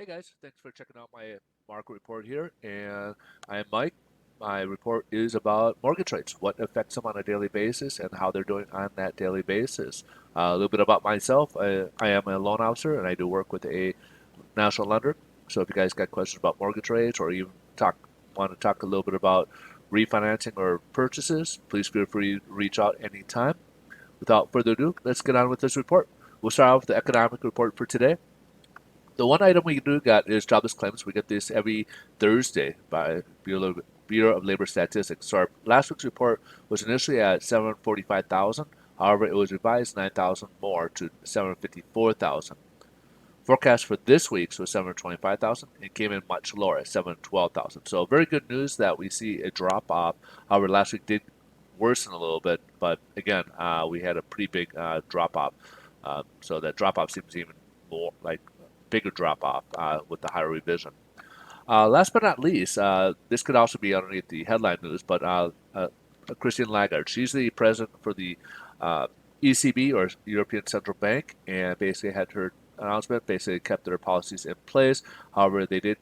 Hey guys, thanks for checking out my market report here. And I am Mike. My report is about mortgage rates, what affects them on a daily basis, and how they're doing on that daily basis. A little bit about myself. I am a loan officer, and I do work with a national lender. So if you guys got questions about mortgage rates, or even want to talk a little bit about refinancing or purchases, please feel free to reach out anytime. Without further ado, let's get on with this report. We'll start off with the economic report for today. The one item we do got is jobless claims. We get this every Thursday by Bureau of Labor Statistics. So our last week's report was initially at 745,000. However, it was revised 9,000 more to 754,000. Forecast for this week's was 725,000. It came in much lower at 712,000. So very good news that we see a drop off. However, last week did worsen a little bit, but again, we had a pretty big drop off. So that drop off seems even more like bigger drop off with the higher revision. Last but not least, this could also be underneath the headline news, but Christine Lagarde, she's the president for the ECB or European Central Bank, and basically had her announcement, basically kept their policies in place. However, they did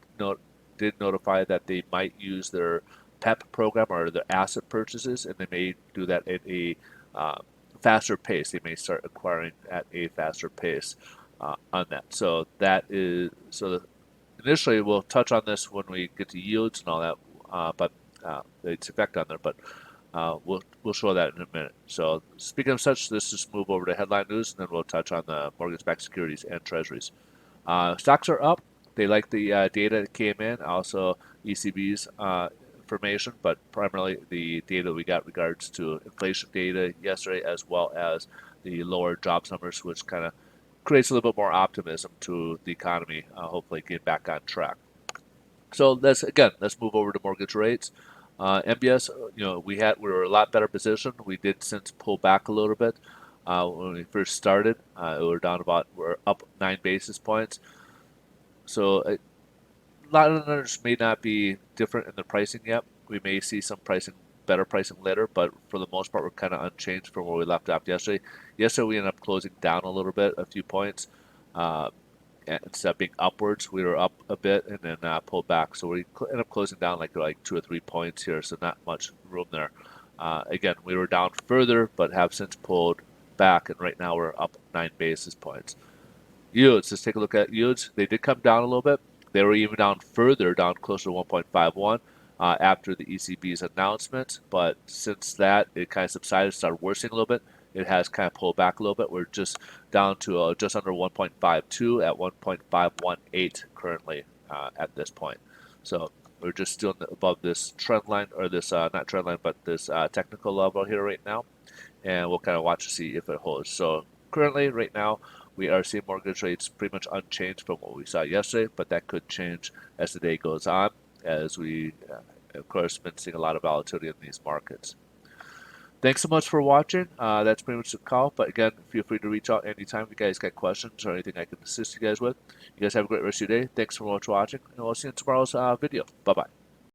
notify that they might use their PEP program or their asset purchases, and they may do that at a faster pace. They may start acquiring at a faster pace on that. So that is initially we'll touch on this when we get to yields and all that, but its effect on there. But we'll show that in a minute. So speaking of such, let's just move over to headline news, and then we'll touch on the mortgage-backed securities and treasuries. Stocks are up. They like the data that came in, also ECB's information, but primarily the data we got regards to inflation data yesterday, as well as the lower jobs numbers, which kind of creates a little bit more optimism to the economy, hopefully get back on track. So let's move over to mortgage rates. MBS, we were a lot better positioned. We did since pull back a little bit. When we first started, we're up 9 basis points. So a lot of lenders may not be different in the pricing yet. We may see some better pricing later, but for the most part, we're kind of unchanged from where we left off yesterday. Yesterday, we ended up closing down a little bit, a few points. Instead of being upwards, we were up a bit and then pulled back. So we ended up closing down like 2 or 3 points here, so not much room there. Again, we were down further, but have since pulled back, and right now we're up 9 basis points. Yields, let's take a look at yields. They did come down a little bit. They were even down further, down closer to 1.51 after the ECB's announcement. But since that, it kind of subsided, started worsening a little bit. It has kind of pulled back a little bit. We're just down to just under 1.52 at 1.518 currently at this point. So we're just still above this trend line, or this, not trend line, but this technical level here right now. And we'll kind of watch to see if it holds. So currently, right now, we are seeing mortgage rates pretty much unchanged from what we saw yesterday, but that could change as the day goes on, as we, of course, been seeing a lot of volatility in these markets. Thanks so much for watching. That's pretty much the call, but again, feel free to reach out anytime if you guys got questions or anything I can assist you guys with. You guys have a great rest of your day. Thanks so much for watching, and we'll see you in tomorrow's video. Bye-bye.